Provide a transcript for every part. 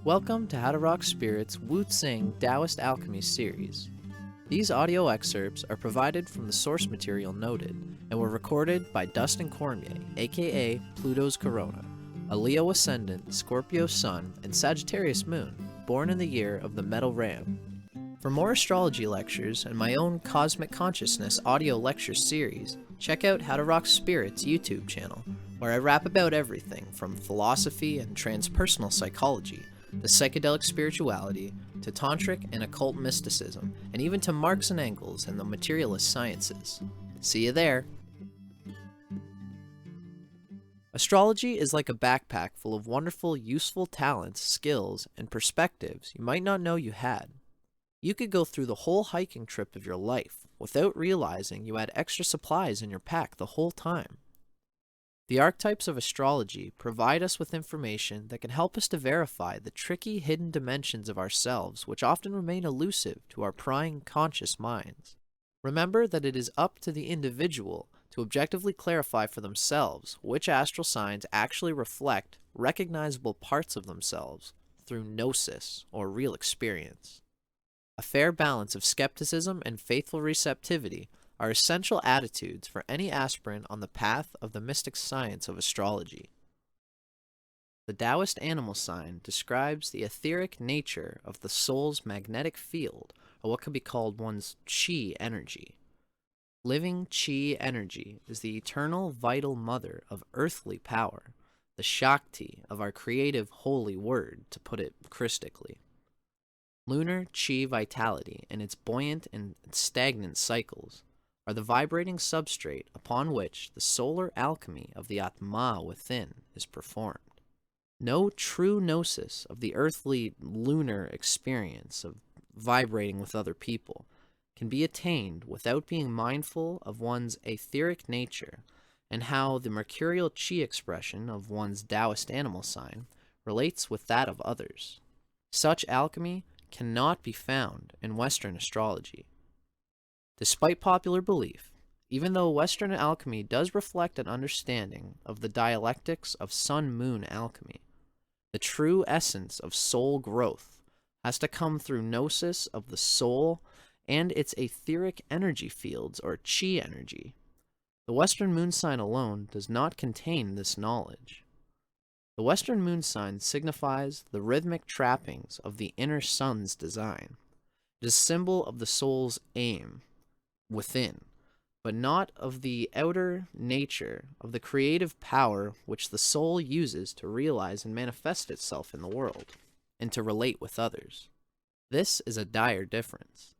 Welcome to How to Rock Spirit's Wu Xing Taoist Alchemy series. These audio excerpts are provided from the source material noted and were recorded by Dustin Cormier, aka Pluto's Corona, a Leo Ascendant, Scorpio Sun, and Sagittarius Moon, born in the year of the Metal Ram. For more astrology lectures and my own Cosmic Consciousness audio lecture series, check out How to Rock Spirit's YouTube channel, where I rap about everything from philosophy and transpersonal psychology to psychedelic spirituality, to tantric and occult mysticism, and even to Marx and Engels and the materialist sciences. See you there! Astrology is like a backpack full of wonderful, useful talents, skills, and perspectives you might not know you had. You could go through the whole hiking trip of your life without realizing you had extra supplies in your pack the whole time. The archetypes of astrology provide us with information that can help us to verify the tricky hidden dimensions of ourselves which often remain elusive to our prying conscious minds. Remember that it is up to the individual to objectively clarify for themselves which astral signs actually reflect recognizable parts of themselves through gnosis or real experience. A fair balance of skepticism and faithful receptivity are essential attitudes for any aspirant on the path of the mystic science of astrology. The Taoist animal sign describes the etheric nature of the soul's magnetic field, or what could be called one's chi energy. Living chi energy is the eternal vital mother of earthly power, the Shakti of our creative holy word, to put it Christically. Lunar chi vitality and its buoyant and stagnant cycles are the vibrating substrate upon which the solar alchemy of the Atma within is performed. No true gnosis of the earthly lunar experience of vibrating with other people can be attained without being mindful of one's etheric nature and how the mercurial chi expression of one's Taoist animal sign relates with that of others. Such alchemy cannot be found in Western astrology. Despite popular belief, even though Western alchemy does reflect an understanding of the dialectics of sun-moon alchemy, the true essence of soul growth has to come through gnosis of the soul and its etheric energy fields, or chi energy. The Western moon sign alone does not contain this knowledge. The Western moon sign signifies the rhythmic trappings of the inner sun's design. It is a symbol of the soul's aim within, but not of the outer nature of the creative power which the soul uses to realize and manifest itself in the world, and to relate with others. This is a dire difference.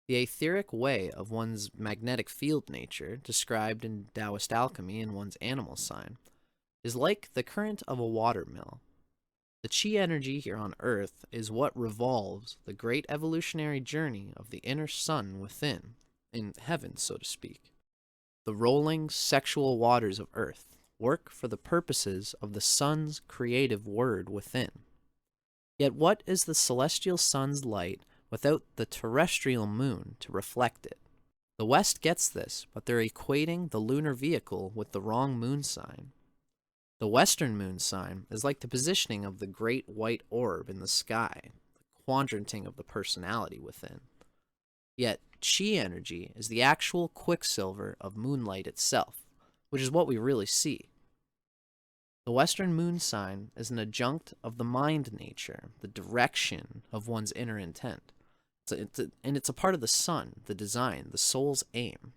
The etheric way of one's magnetic field nature, described in Taoist alchemy in one's animal sign, is like the current of a watermill. The chi energy here on Earth is what revolves the great evolutionary journey of the inner sun within, in heaven, so to speak. The rolling sexual waters of Earth work for the purposes of the sun's creative word within. Yet what is the celestial sun's light without the terrestrial moon to reflect it? The West gets this, but they're equating the lunar vehicle with the wrong moon sign. The Western moon sign is like the positioning of the great white orb in the sky, the quadranting of the personality within. Yet chi energy is the actual quicksilver of moonlight itself, which is what we really see. The Western moon sign is an adjunct of the mind nature, the direction of one's inner intent. It's a part of the sun, the design, the soul's aim.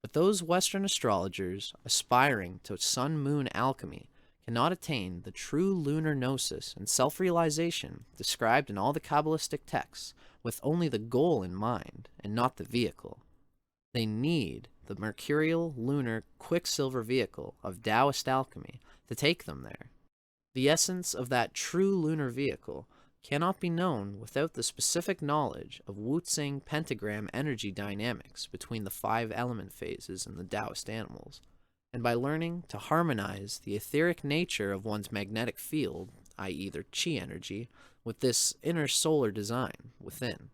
But those Western astrologers aspiring to sun-moon alchemy cannot attain the true lunar gnosis and self-realization described in all the Kabbalistic texts with only the goal in mind and not the vehicle. They need the mercurial lunar quicksilver vehicle of Taoist alchemy to take them there. The essence of that true lunar vehicle cannot be known without the specific knowledge of Wu Xing pentagram energy dynamics between the 5 element phases in the Taoist animals, and by learning to harmonize the etheric nature of one's magnetic field, i.e. their chi energy, with this inner solar design within.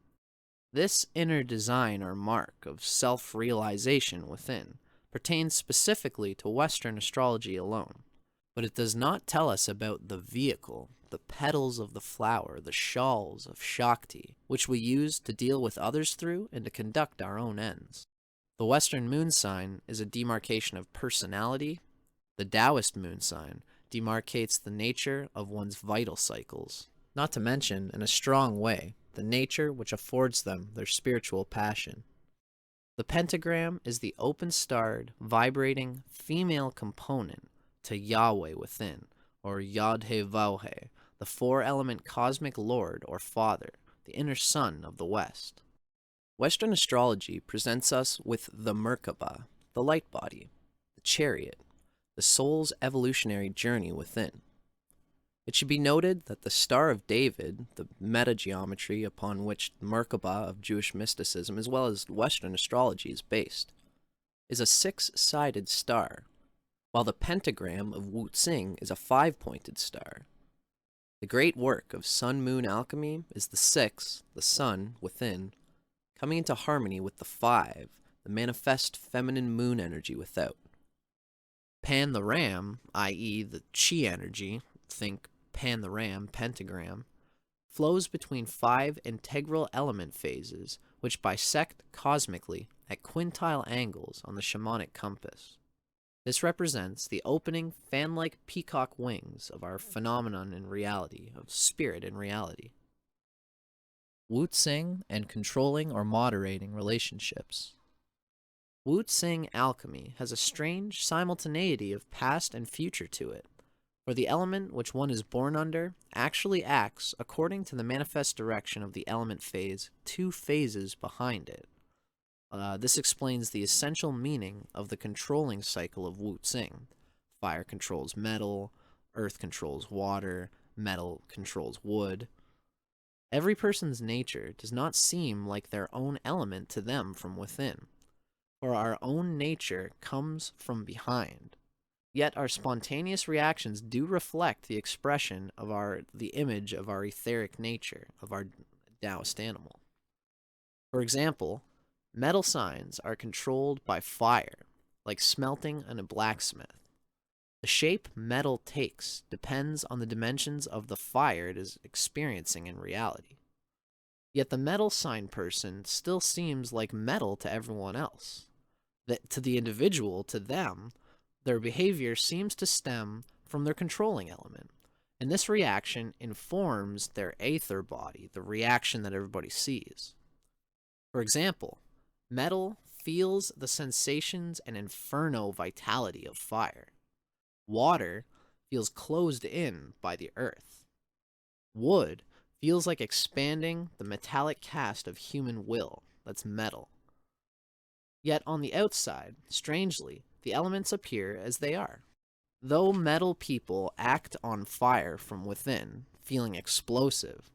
This inner design or mark of self-realization within pertains specifically to Western astrology alone. But it does not tell us about the vehicle, the petals of the flower, the shawls of Shakti, which we use to deal with others through and to conduct our own ends. The Western moon sign is a demarcation of personality. The Taoist moon sign demarcates the nature of one's vital cycles, not to mention, in a strong way, the nature which affords them their spiritual passion. The pentagram is the open-starred, vibrating female component to Yahweh within, or Yod-He-Vauhe, the four-element cosmic lord or father, the inner sun of the West. Western astrology presents us with the Merkava, the light body, the chariot, the soul's evolutionary journey within. It should be noted that the Star of David, the metageometry upon which the Merkava of Jewish mysticism as well as Western astrology is based, is a six-sided star, while the pentagram of Wu Xing is a five-pointed star. The great work of sun-moon alchemy is the six, the sun, within, coming into harmony with the five, the manifest feminine moon energy without. Pan the Ram, i.e. the chi energy, think Pan the Ram, pentagram, flows between five integral element phases which bisect cosmically at quintile angles on the shamanic compass. This represents the opening fan-like peacock wings of our phenomenon in reality, of spirit in reality. Wu Xing and controlling or moderating relationships. Wu Xing alchemy has a strange simultaneity of past and future to it, for the element which one is born under actually acts according to the manifest direction of the element phase 2 phases behind it. This explains the essential meaning of the controlling cycle of Wu Xing. Fire controls metal, earth controls water, metal controls wood. Every person's nature does not seem like their own element to them from within, for our own nature comes from behind. Yet our spontaneous reactions do reflect the expression of the image of our etheric nature, of our Taoist animal. For example, metal signs are controlled by fire, like smelting in a blacksmith. The shape metal takes depends on the dimensions of the fire it is experiencing in reality. Yet the metal sign person still seems like metal to everyone else. That to the individual, to them, their behavior seems to stem from their controlling element, and this reaction informs their Aethyr body, the reaction that everybody sees. For example, metal feels the sensations and inferno vitality of fire. Water feels closed in by the earth. Wood feels like expanding the metallic cast of human will, that's metal. Yet on the outside, strangely, the elements appear as they are. Though metal people act on fire from within, feeling explosive,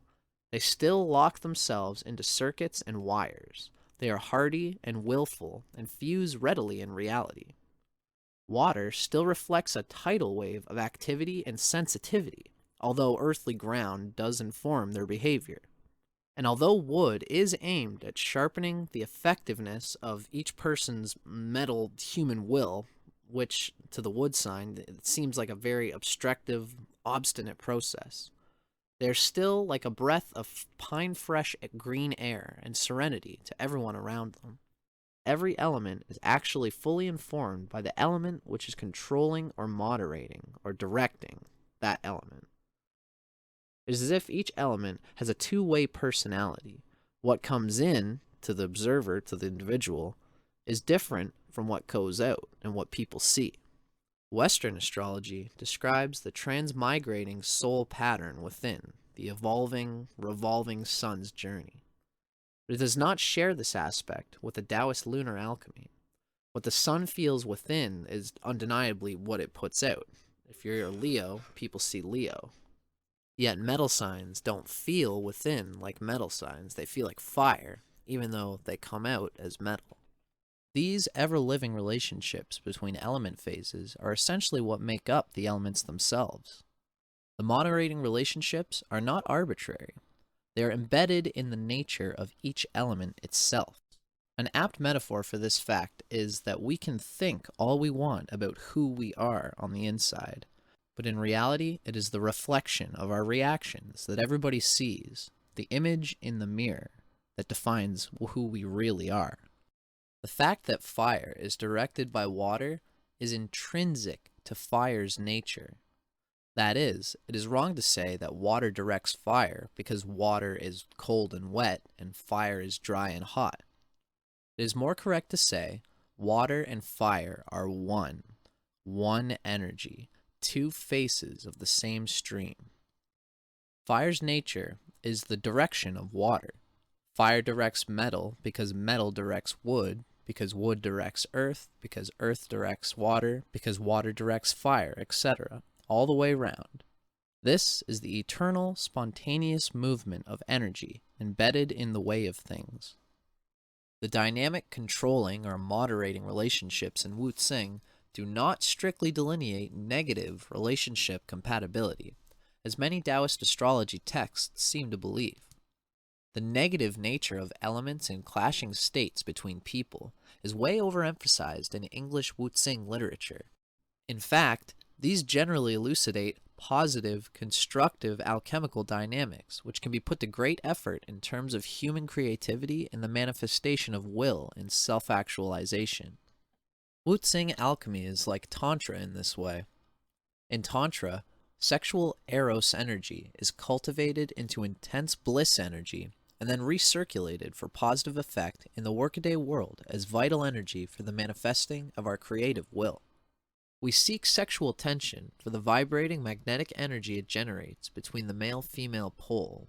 they still lock themselves into circuits and wires. They are hardy and willful and fuse readily in reality. Water still reflects a tidal wave of activity and sensitivity, although earthly ground does inform their behavior. And although wood is aimed at sharpening the effectiveness of each person's metal human will, which to the wood sign, it seems like a very obstructive, obstinate process, they're still like a breath of pine-fresh green air and serenity to everyone around them. Every element is actually fully informed by the element which is controlling or moderating or directing that element. It is as if each element has a two-way personality. What comes in to the observer, to the individual, is different from what goes out and what people see. Western astrology describes the transmigrating soul pattern within, the evolving, revolving sun's journey. But it does not share this aspect with the Taoist lunar alchemy. What the sun feels within is undeniably what it puts out. If you're a Leo, people see Leo. Yet metal signs don't feel within like metal signs. They feel like fire, even though they come out as metal. These ever-living relationships between element phases are essentially what make up the elements themselves. The moderating relationships are not arbitrary. They are embedded in the nature of each element itself. An apt metaphor for this fact is that we can think all we want about who we are on the inside, but in reality, it is the reflection of our reactions that everybody sees, the image in the mirror that defines who we really are. The fact that fire is directed by water is intrinsic to fire's nature. That is, it is wrong to say that water directs fire because water is cold and wet and fire is dry and hot. It is more correct to say water and fire are one energy, two faces of the same stream. Fire's nature is the direction of water. Fire directs metal because metal directs wood, because wood directs earth, because earth directs water, because water directs fire, etc., all the way round. This is the eternal, spontaneous movement of energy embedded in the way of things. The dynamic controlling or moderating relationships in Wu Xing do not strictly delineate negative relationship compatibility, as many Taoist astrology texts seem to believe. The negative nature of elements and clashing states between people is way overemphasized in English Wu Xing literature. In fact, these generally elucidate positive, constructive alchemical dynamics, which can be put to great effort in terms of human creativity and the manifestation of will and self-actualization. Wu Xing alchemy is like Tantra in this way. In Tantra, sexual eros energy is cultivated into intense bliss energy and then recirculated for positive effect in the workaday world as vital energy for the manifesting of our creative will. We seek sexual tension for the vibrating magnetic energy it generates between the male-female pole.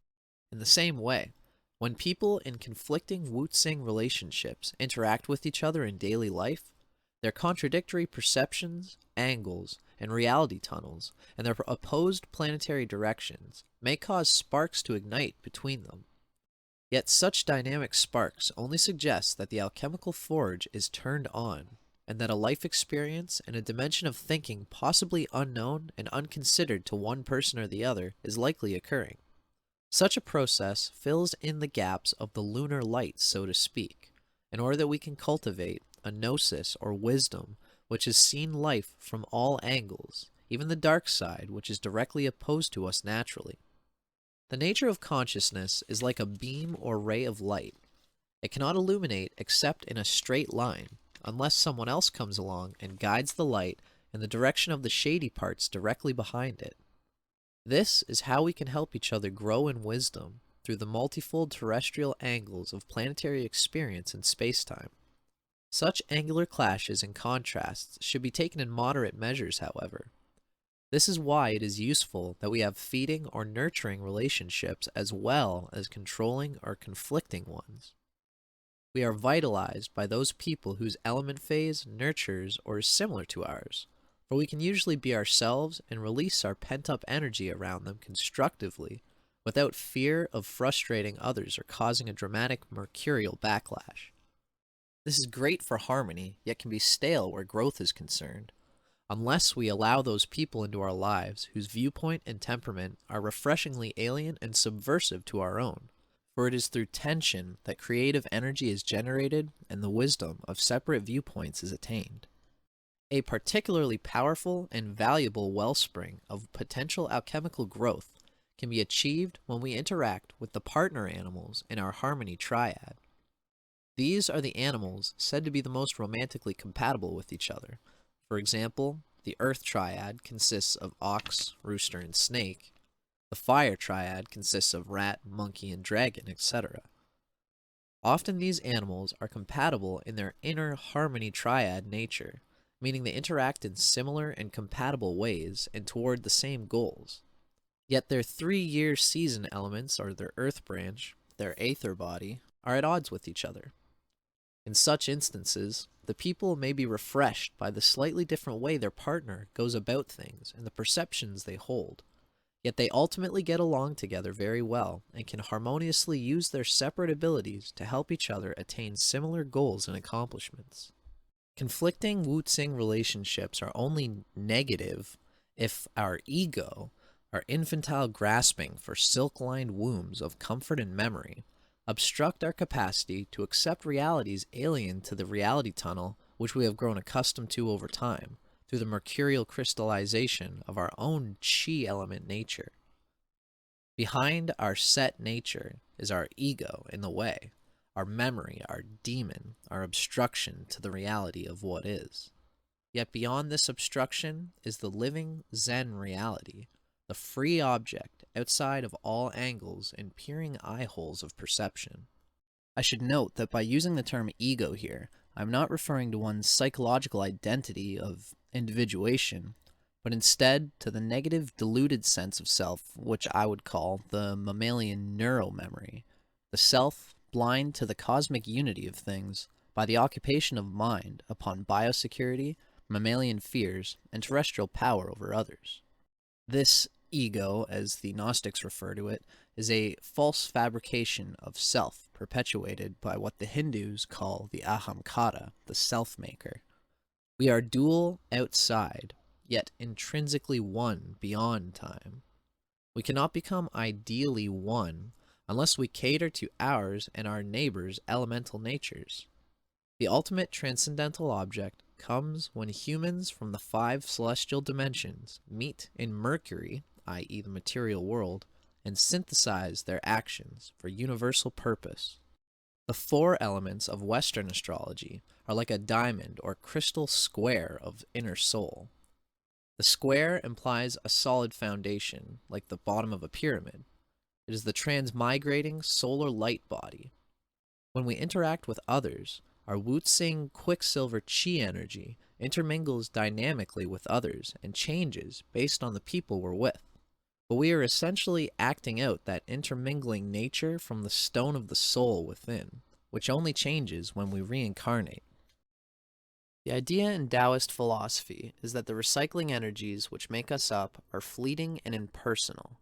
In the same way, when people in conflicting Wu Xing relationships interact with each other in daily life, their contradictory perceptions, angles, and reality tunnels, and their opposed planetary directions may cause sparks to ignite between them. Yet such dynamic sparks only suggest that the alchemical forge is turned on, and that a life experience and a dimension of thinking possibly unknown and unconsidered to one person or the other is likely occurring. Such a process fills in the gaps of the lunar light, so to speak, in order that we can cultivate a gnosis or wisdom which has seen life from all angles, even the dark side which is directly opposed to us naturally. The nature of consciousness is like a beam or ray of light. It cannot illuminate except in a straight line, unless someone else comes along and guides the light in the direction of the shady parts directly behind it. This is how we can help each other grow in wisdom through the multifold terrestrial angles of planetary experience in space-time. Such angular clashes and contrasts should be taken in moderate measures, however. This is why it is useful that we have feeding or nurturing relationships as well as controlling or conflicting ones. We are vitalized by those people whose element phase nurtures or is similar to ours, for we can usually be ourselves and release our pent-up energy around them constructively without fear of frustrating others or causing a dramatic mercurial backlash. This is great for harmony, yet can be stale where growth is concerned, unless we allow those people into our lives whose viewpoint and temperament are refreshingly alien and subversive to our own. For it is through tension that creative energy is generated and the wisdom of separate viewpoints is attained. A particularly powerful and valuable wellspring of potential alchemical growth can be achieved when we interact with the partner animals in our harmony triad. These are the animals said to be the most romantically compatible with each other. For example, the earth triad consists of ox, rooster, and snake. The fire triad consists of rat, monkey, and dragon, etc. Often these animals are compatible in their inner harmony triad nature, meaning they interact in similar and compatible ways and toward the same goals. Yet their 3-year season elements, or their earth branch, their Aethyr body, are at odds with each other. In such instances, the people may be refreshed by the slightly different way their partner goes about things and the perceptions they hold. Yet they ultimately get along together very well and can harmoniously use their separate abilities to help each other attain similar goals and accomplishments. Conflicting Wu Xing relationships are only negative if our ego, our infantile grasping for silk-lined wombs of comfort and memory, obstruct our capacity to accept realities alien to the reality tunnel which we have grown accustomed to over time, through the mercurial crystallization of our own chi element nature. Behind our set nature is our ego in the way, our memory, our demon, our obstruction to the reality of what is. Yet beyond this obstruction is the living Zen reality, the free object outside of all angles and peering eye holes of perception. I should note that by using the term ego here, I'm not referring to one's psychological identity of individuation, but instead to the negative diluted sense of self, which I would call the mammalian neuromemory, the self blind to the cosmic unity of things by the occupation of mind upon biosecurity, mammalian fears, and terrestrial power over others. This ego, as the Gnostics refer to it, is a false fabrication of self perpetuated by what the Hindus call the ahamkara, the self-maker. We are dual outside, yet intrinsically one beyond time. We cannot become ideally one unless we cater to ours and our neighbors' elemental natures. The ultimate transcendental object comes when humans from the 5 celestial dimensions meet in Mercury, i.e. the material world, and synthesize their actions for universal purpose. The 4 elements of Western astrology are like a diamond or crystal square of inner soul. The square implies a solid foundation, like the bottom of a pyramid. It is the transmigrating solar light body. When we interact with others, our Wu Xing quicksilver chi energy intermingles dynamically with others and changes based on the people we're with. But we are essentially acting out that intermingling nature from the stone of the soul within, which only changes when we reincarnate. The idea in Taoist philosophy is that the recycling energies which make us up are fleeting and impersonal.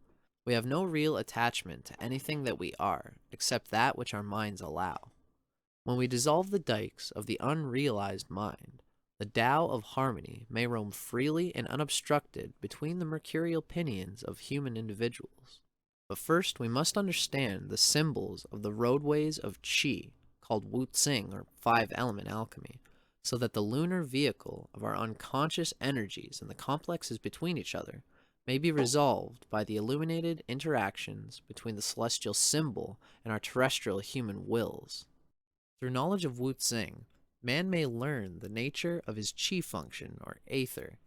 We have no real attachment to anything that we are, except that which our minds allow. When we dissolve the dikes of the unrealized mind, the Tao of harmony may roam freely and unobstructed between the mercurial pinions of human individuals. But first we must understand the symbols of the roadways of Qi, called Wu Xing or 5-element alchemy, so that the lunar vehicle of our unconscious energies and the complexes between each other may be resolved by the illuminated interactions between the celestial symbol and our terrestrial human wills. Through knowledge of Wu Xing, man may learn the nature of his chi function, or Aethyr,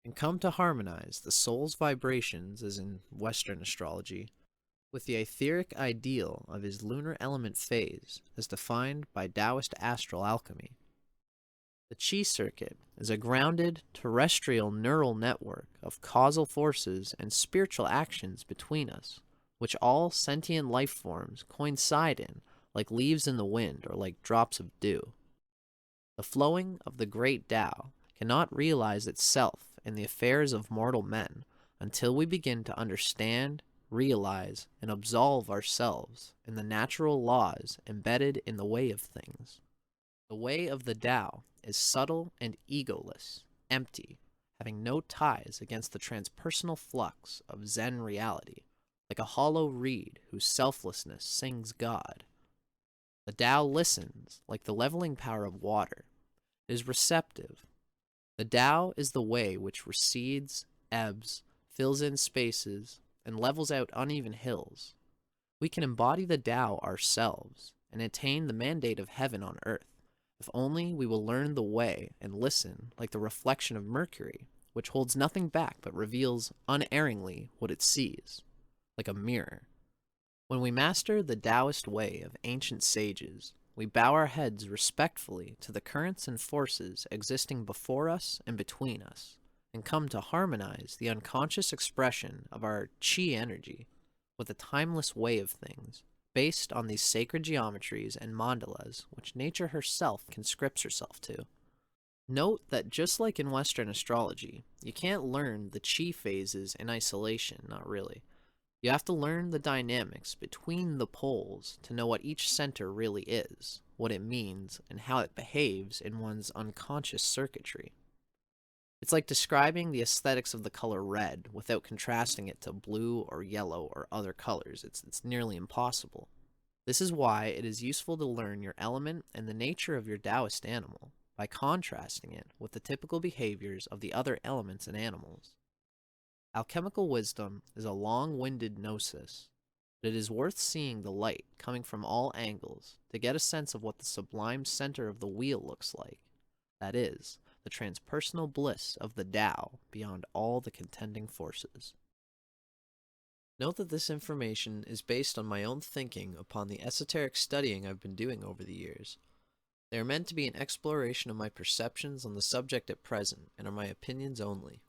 and come to harmonize the soul's vibrations, as in Western astrology, with the etheric ideal of his lunar element phase, as defined by Taoist Astrological. The chi circuit is a grounded, terrestrial neural network of causal forces and spiritual actions between us, which all sentient life forms coincide in, like leaves in the wind or like drops of dew. The flowing of the great Tao cannot realize itself in the affairs of mortal men until we begin to understand, realize, and absolve ourselves in the natural laws embedded in the way of things. The way of the Tao is subtle and egoless, empty, having no ties against the transpersonal flux of Zen reality, like a hollow reed whose selflessness sings God. The Tao listens like the leveling power of water. It is receptive. The Tao is the way which recedes, ebbs, fills in spaces, and levels out uneven hills. We can embody the Tao ourselves and attain the mandate of heaven on earth, if only we will learn the way and listen like the reflection of Mercury, which holds nothing back but reveals unerringly what it sees, like a mirror. When we master the Taoist way of ancient sages, we bow our heads respectfully to the currents and forces existing before us and between us, and come to harmonize the unconscious expression of our chi energy with a timeless way of things, based on these sacred geometries and mandalas which nature herself conscripts herself to. Note that just like in Western astrology, you can't learn the chi phases in isolation, not really. You have to learn the dynamics between the poles to know what each center really is, what it means, and how it behaves in one's unconscious circuitry. It's like describing the aesthetics of the color red without contrasting it to blue or yellow or other colors. It's nearly impossible. This is why it is useful to learn your element and the nature of your Taoist animal, by contrasting it with the typical behaviors of the other elements and animals. Alchemical wisdom is a long-winded gnosis, but it is worth seeing the light coming from all angles to get a sense of what the sublime center of the wheel looks like. That is, the transpersonal bliss of the Tao beyond all the contending forces. Note that this information is based on my own thinking upon the esoteric studying I've been doing over the years. They are meant to be an exploration of my perceptions on the subject at present and are my opinions only.